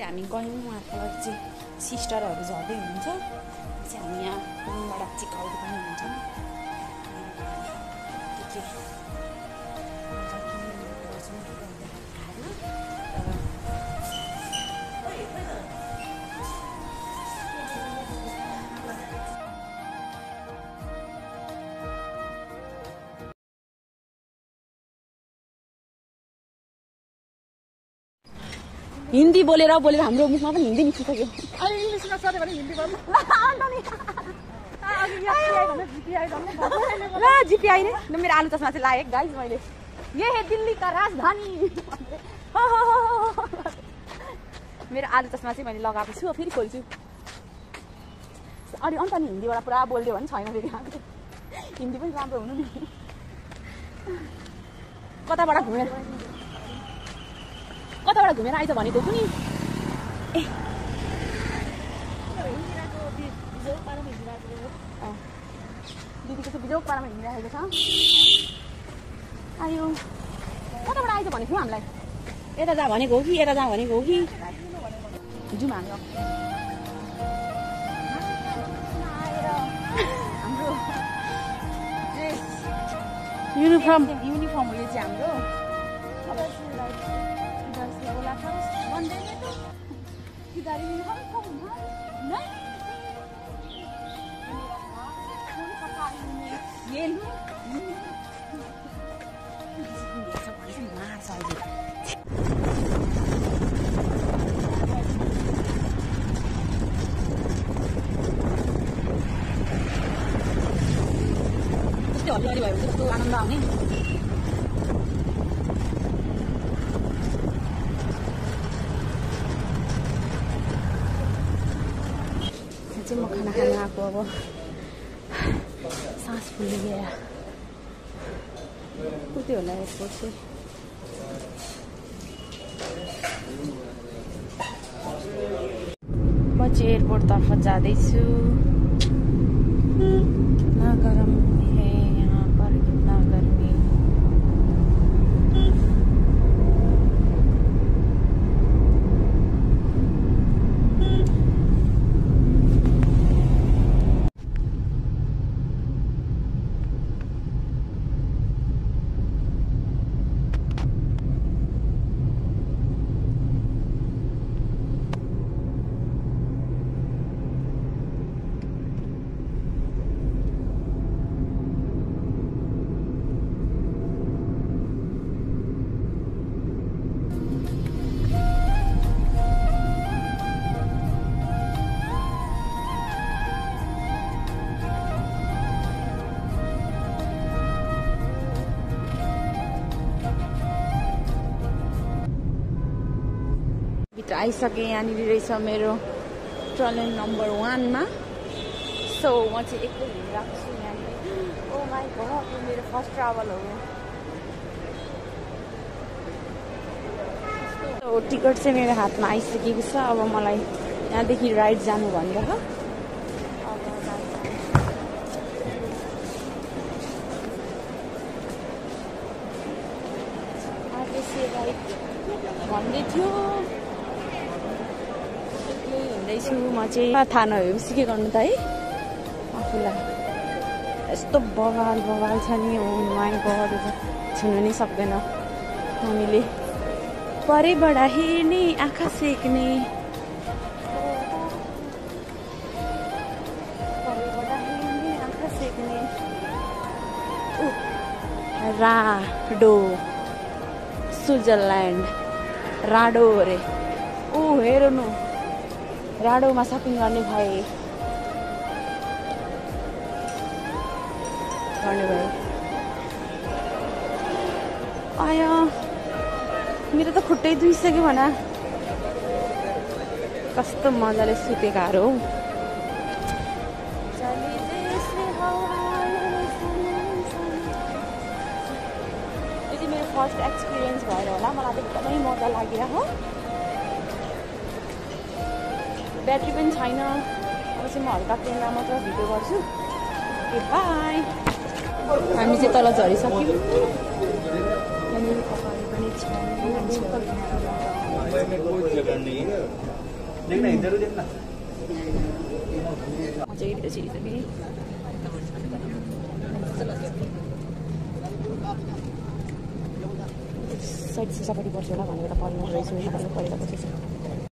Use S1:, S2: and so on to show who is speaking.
S1: हामी गयौँ उहाँको चाहिँ सिस्टरहरू झर्दै हुनुहुन्छ चाहिँ हामी यहाँ रुमबाट चेकआउट पनि हुन्छौँ हिन्दी बोलेर हाम्रो मुखमा पनि हिन्दी निस्किसक्यो।
S2: अनि इङ्ग्लिसमा सरे भने हिन्दी बोल्नु
S1: ल जिपिआई नै मेरो आलु चस्मा चाहिँ लाएँ गाइज मैले। ये है दिल्ली का राजधानी। मेरो आलु चस्मा चाहिँ मैले लगाएको छु फेरि खोल्छु। अनि अन्त नि हिन्दीबाट पुरा बोल्दियो भने छैन फेरि हिन्दी पनि राम्रो हुनु नि। कताबाट घुमेर आइज भनेको पनि ए दिदीको चाहिँ बिजोग पारामा हिँडिरहेको छ। आयो कताबाट आइज भनेको थियो हामीलाई? यता जा भनेको हो कि यता जा भनेको हो कि जाउँ हामी हाम्रो युनिफर्म हो यो चाहिँ हाम्रो। हरियाली भयो कस्तो आनन्द आउने। चाहिँ म खाना खानु आएको अब सास फुल्यो गएर कति होला एयरपोर्ट चाहिँ म चाहिँ एयरपोर्टतर्फ जाँदैछु। कितना गरम है यहाँ पर, कितना गर्मी। भित्र आइसकेँ। यहाँनिर रहेछ मेरो ट्रेन नम्बर 1 मा। सो म चाहिँ एक्लै हिँडिरहेको छु यहाँनिर। ओ माई गॉड, यो मेरो फर्स्ट ट्राभल हो। सो टिकट चाहिँ मेरो हातमा आइसकेको छ। अब मलाई यहाँदेखि राइड जानु भनिरहेको। राइड भन्दै थियो। हिँड्दैछु म चाहिँ। थाहा नभएपछि के गर्नु त है आफूलाई। यस्तो बवाल छ नि। ओ माई गॉड, छुनु नै सक्दैन हामीले। परैबाट हेर्ने आँखा सेक्ने, परैबाट हेर्ने आँखा सेक्ने। राडो स्विजरल्यान्ड राडो अरे। ऊ हेर्नु राडोमा सपिङ गर्ने भए। आया मेरो त खुट्टै दुइसक्यो भन। कस्तो मजाले सुतेकाहरू हौ। यो चाहिँ मेरो फर्स्ट एक्सपिरियन्स भएर होला, मलाई त एकदमै मजा लागिरहेको। ब्याट्री पनि छैन। अब चाहिँ म हल्का क्यामेरा मात्र भिडियो गर्छु। Okay by. हामी चाहिँ तल झरिसक्यौँ। यहाँनिर कपाल पनि छ मान्छेहरू।
S3: देखना इधर देखना
S1: अझै रहेछ यो पनि साइड सिसापट्टि पर्छ होला भनेर पर्ने रहेछ परेर बसेछ